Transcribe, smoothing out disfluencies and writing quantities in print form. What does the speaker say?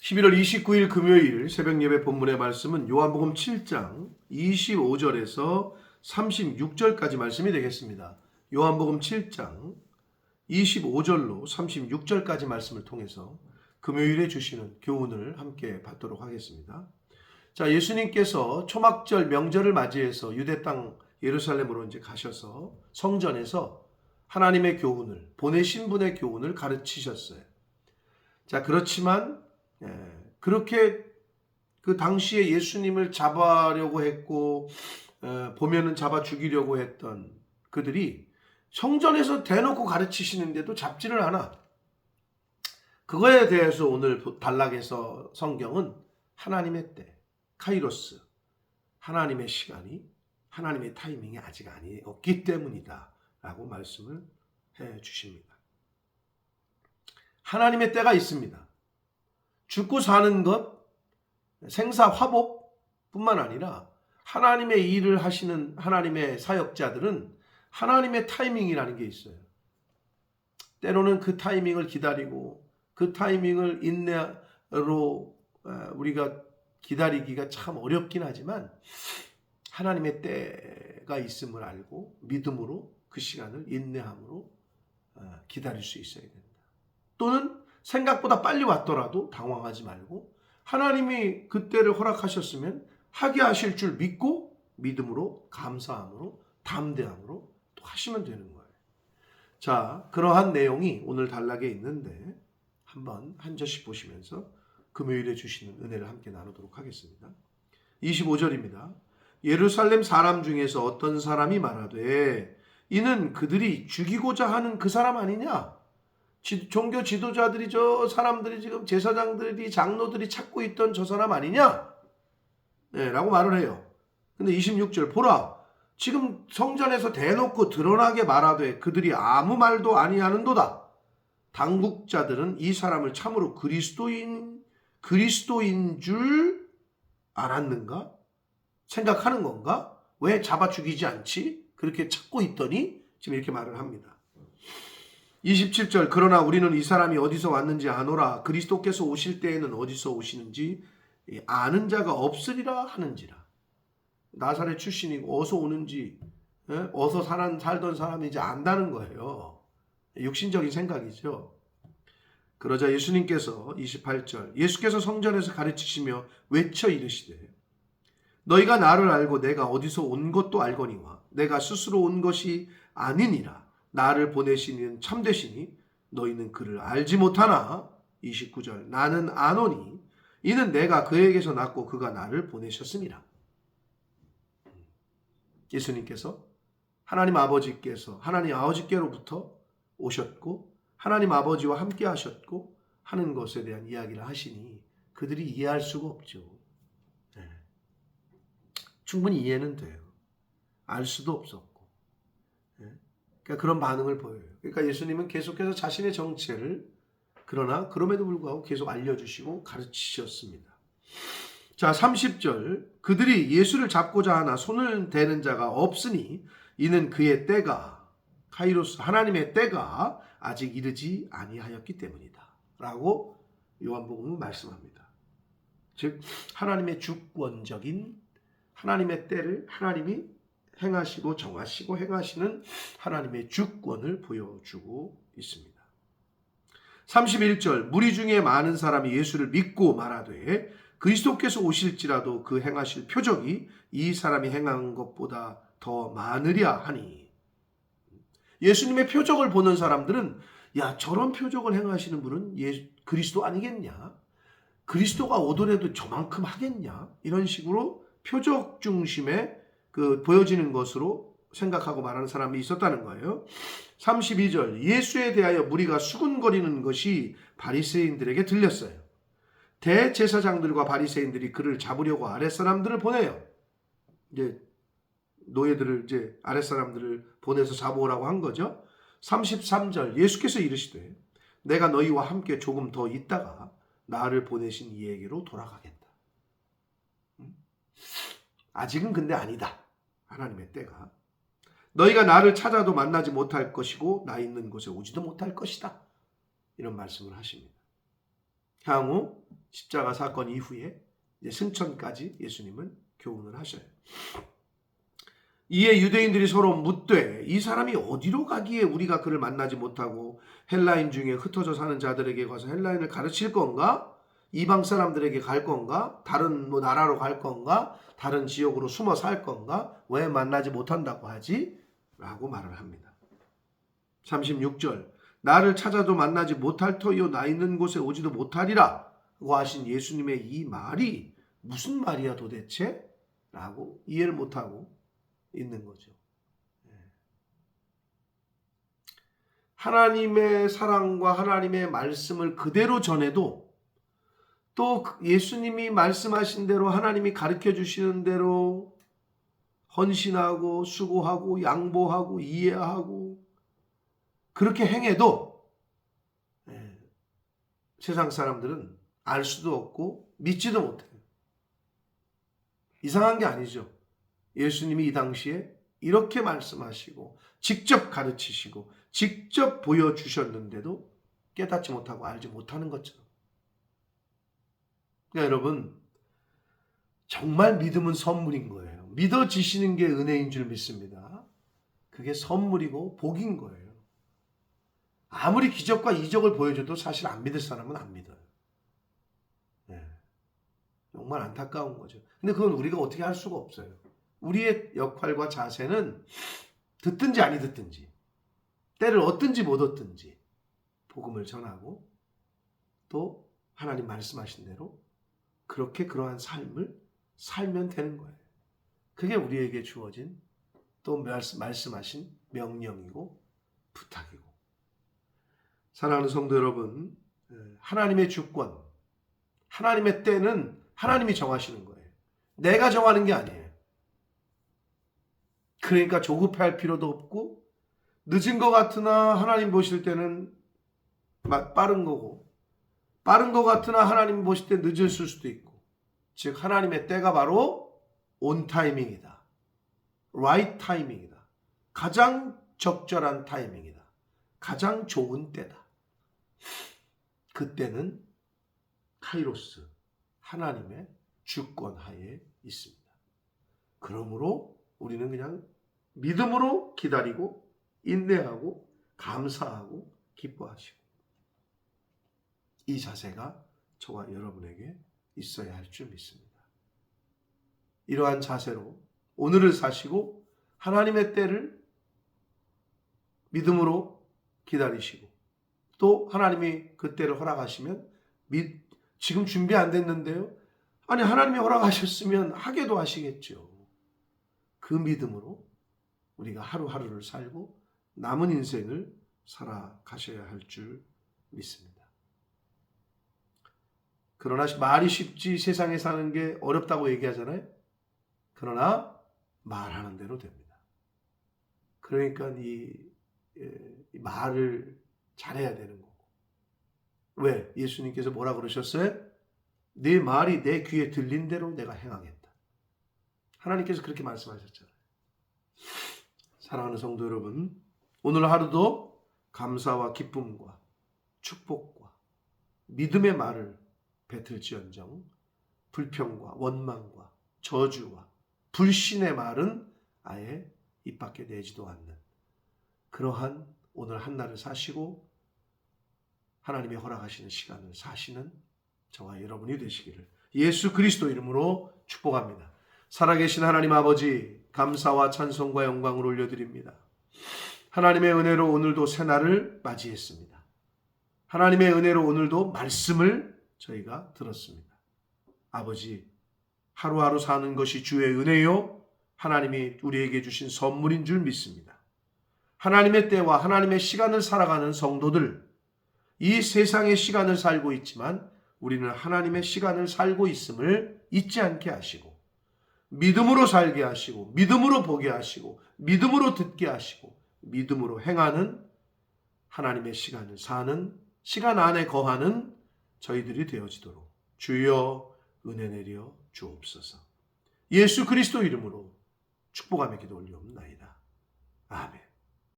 11월 29일 금요일 새벽 예배 본문의 말씀은 요한복음 7장 25절에서 36절까지 말씀이 되겠습니다. 요한복음 7장 25절로 36절까지 말씀을 통해서 금요일에 주시는 교훈을 함께 받도록 하겠습니다. 자, 예수님께서 초막절 명절을 맞이해서 유대 땅 예루살렘으로 이제 가셔서 성전에서 하나님의 교훈을, 보내신 분의 교훈을 가르치셨어요. 자, 그렇지만 그렇게 그 당시에 예수님을 잡으려고 했고 보면은 잡아 죽이려고 했던 그들이 성전에서 대놓고 가르치시는데도 잡지를 않아. 그거에 대해서 오늘 단락에서 성경은 하나님의 때, 카이로스, 하나님의 시간이, 하나님의 타이밍이 아직 없기 때문이다 라고 말씀을 해 주십니다. 하나님의 때가 있습니다. 죽고 사는 것, 생사화복뿐만 아니라 하나님의 일을 하시는 하나님의 사역자들은 하나님의 타이밍이라는 게 있어요. 때로는 그 타이밍을 기다리고 그 타이밍을 인내로 우리가 기다리기가 참 어렵긴 하지만 하나님의 때가 있음을 알고 믿음으로 그 시간을 인내함으로 기다릴 수 있어야 된다. 또는 생각보다 빨리 왔더라도 당황하지 말고 하나님이 그때를 허락하셨으면 하게 하실 줄 믿고 믿음으로 감사함으로 담대함으로 또 하시면 되는 거예요. 자, 그러한 내용이 오늘 단락에 있는데 한번 한 절씩 보시면서 금요일에 주시는 은혜를 함께 나누도록 하겠습니다. 25절입니다. 예루살렘 사람 중에서 어떤 사람이 말하되 이는 그들이 죽이고자 하는 그 사람 아니냐? 종교 지도자들이 저 사람들이 지금 제사장들이 장로들이 찾고 있던 저 사람 아니냐? 네, 라고 말을 해요. 근데 26절 보라 지금 성전에서 대놓고 드러나게 말하되 그들이 아무 말도 아니하는도다. 당국자들은 이 사람을 참으로 그리스도인 줄 알았는가? 생각하는 건가? 왜 잡아 죽이지 않지? 그렇게 찾고 있더니 지금 이렇게 말을 합니다. 27절 그러나 우리는 이 사람이 어디서 왔는지 아노라. 그리스도께서 오실 때에는 어디서 오시는지 아는 자가 없으리라 하는지라. 나사렛 출신이고 어디서 오는지 어디서 살던 사람이 이제 안다는 거예요. 육신적인 생각이죠. 그러자 예수님께서 28절 예수께서 성전에서 가르치시며 외쳐 이르시되 너희가 나를 알고 내가 어디서 온 것도 알거니와 내가 스스로 온 것이 아니니라. 나를 보내시는 참되시니 너희는 그를 알지 못하나. 29절 나는 아노니 이는 내가 그에게서 났고 그가 나를 보내셨음이라. 예수님께서 하나님 아버지께로부터 오셨고 하나님 아버지와 함께 하셨고 하는 것에 대한 이야기를 하시니 그들이 이해할 수가 없죠. 충분히 이해는 돼요. 알 수도 없었고. 그러니까 그런 반응을 보여요. 그러니까 예수님은 계속해서 자신의 정체를 그러나 그럼에도 불구하고 계속 알려주시고 가르치셨습니다. 자, 30절 그들이 예수를 잡고자 하나 손을 대는 자가 없으니 이는 그의 때가 카이로스 하나님의 때가 아직 이르지 아니하였기 때문이다 라고 요한복음은 말씀합니다. 즉 하나님의 주권적인 하나님의 때를 하나님이 행하시고 정하시고 행하시는 하나님의 주권을 보여주고 있습니다. 31절 무리 중에 많은 사람이 예수를 믿고 말하되 그리스도께서 오실지라도 그 행하실 표적이 이 사람이 행한 것보다 더 많으랴 하니. 예수님의 표적을 보는 사람들은 야 저런 표적을 행하시는 분은 그리스도 아니겠냐? 그리스도가 오더라도 저만큼 하겠냐? 이런 식으로 표적 중심의 보여지는 것으로 생각하고 말하는 사람이 있었다는 거예요. 32절 예수에 대하여 무리가 수군거리는 것이 바리새인들에게 들렸어요. 대제사장들과 바리새인들이 그를 잡으려고 아랫사람들을 보내요. 이제 노예들을 이제 아랫사람들을 보내서 잡아오라고 한 거죠. 33절 예수께서 이르시되 내가 너희와 함께 조금 더 있다가 나를 보내신 이에게로 돌아가겠다. 아직은 근데 아니다. 하나님의 때가. 너희가 나를 찾아도 만나지 못할 것이고 나 있는 곳에 오지도 못할 것이다. 이런 말씀을 하십니다. 향후 십자가 사건 이후에 이제 승천까지 예수님은 교훈을 하셔요. 이에 유대인들이 서로 묻되 이 사람이 어디로 가기에 우리가 그를 만나지 못하고 헬라인 중에 흩어져 사는 자들에게 가서 헬라인을 가르칠 건가? 이방 사람들에게 갈 건가? 다른 나라로 갈 건가? 다른 지역으로 숨어 살 건가? 왜 만나지 못한다고 하지? 라고 말을 합니다. 36절 나를 찾아도 만나지 못할 터이요 나 있는 곳에 오지도 못하리라 고 하신 예수님의 이 말이 무슨 말이야 도대체? 라고 이해를 못하고 있는 거죠. 하나님의 사랑과 하나님의 말씀을 그대로 전해도 또 예수님이 말씀하신 대로 하나님이 가르쳐 주시는 대로 헌신하고 수고하고 양보하고 이해하고 그렇게 행해도 세상 사람들은 알 수도 없고 믿지도 못해요. 이상한 게 아니죠. 예수님이 이 당시에 이렇게 말씀하시고 직접 가르치시고 직접 보여주셨는데도 깨닫지 못하고 알지 못하는 것처럼. 그러니까 여러분 정말 믿음은 선물인 거예요. 믿어지시는 게 은혜인 줄 믿습니다. 그게 선물이고 복인 거예요. 아무리 기적과 이적을 보여줘도 사실 안 믿을 사람은 안 믿어요. 정말 안타까운 거죠. 근데 그건 우리가 어떻게 할 수가 없어요. 우리의 역할과 자세는 듣든지 아니 듣든지 때를 얻든지 못 얻든지 복음을 전하고 또 하나님 말씀하신 대로 그렇게 그러한 삶을 살면 되는 거예요. 그게 우리에게 주어진 또 말씀하신 명령이고 부탁이고. 사랑하는 성도 여러분, 하나님의 주권, 하나님의 때는 하나님이 정하시는 거예요. 내가 정하는 게 아니에요. 그러니까 조급할 필요도 없고 늦은 것 같으나 하나님 보실 때는 빠른 거고 빠른 것 같으나 하나님 보실 때 늦을 수도 있고 즉 하나님의 때가 바로 온 타이밍이다. right 타이밍이다. 가장 적절한 타이밍이다. 가장 좋은 때다. 그때는 카이로스 하나님의 주권 하에 있습니다. 그러므로 우리는 그냥 믿음으로 기다리고 인내하고 감사하고 기뻐하시고 이 자세가 저와 여러분에게 있어야 할 줄 믿습니다. 이러한 자세로 오늘을 사시고 하나님의 때를 믿음으로 기다리시고 또 하나님이 그 때를 허락하시면 지금 준비 안 됐는데요. 아니 하나님이 허락하셨으면 하게도 하시겠죠. 그 믿음으로 우리가 하루하루를 살고 남은 인생을 살아가셔야 할 줄 믿습니다. 그러나 말이 쉽지 세상에 사는 게 어렵다고 얘기하잖아요. 그러나 말하는 대로 됩니다. 그러니까 이 말을 잘해야 되는 거고. 왜? 예수님께서 뭐라 그러셨어요? 네 말이 내 귀에 들린 대로 내가 행하겠다. 하나님께서 그렇게 말씀하셨잖아요. 사랑하는 성도 여러분, 오늘 하루도 감사와 기쁨과 축복과 믿음의 말을 뱉을지언정 불평과 원망과 저주와 불신의 말은 아예 입 밖에 내지도 않는 그러한 오늘 한날을 사시고 하나님이 허락하시는 시간을 사시는 저와 여러분이 되시기를 예수 그리스도 이름으로 축복합니다. 살아계신 하나님 아버지 감사와 찬송과 영광을 올려드립니다. 하나님의 은혜로 오늘도 새날을 맞이했습니다. 하나님의 은혜로 오늘도 말씀을 저희가 들었습니다. 아버지 하루하루 사는 것이 주의 은혜요 하나님이 우리에게 주신 선물인 줄 믿습니다. 하나님의 때와 하나님의 시간을 살아가는 성도들 이 세상의 시간을 살고 있지만 우리는 하나님의 시간을 살고 있음을 잊지 않게 하시고 믿음으로 살게 하시고 믿음으로 보게 하시고 믿음으로 듣게 하시고 믿음으로 행하는 하나님의 시간을 사는 시간 안에 거하는 저희들이 되어지도록 주여 은혜 내려 주옵소서. 예수 그리스도 이름으로 축복하며 기도 올리옵나이다. 아멘.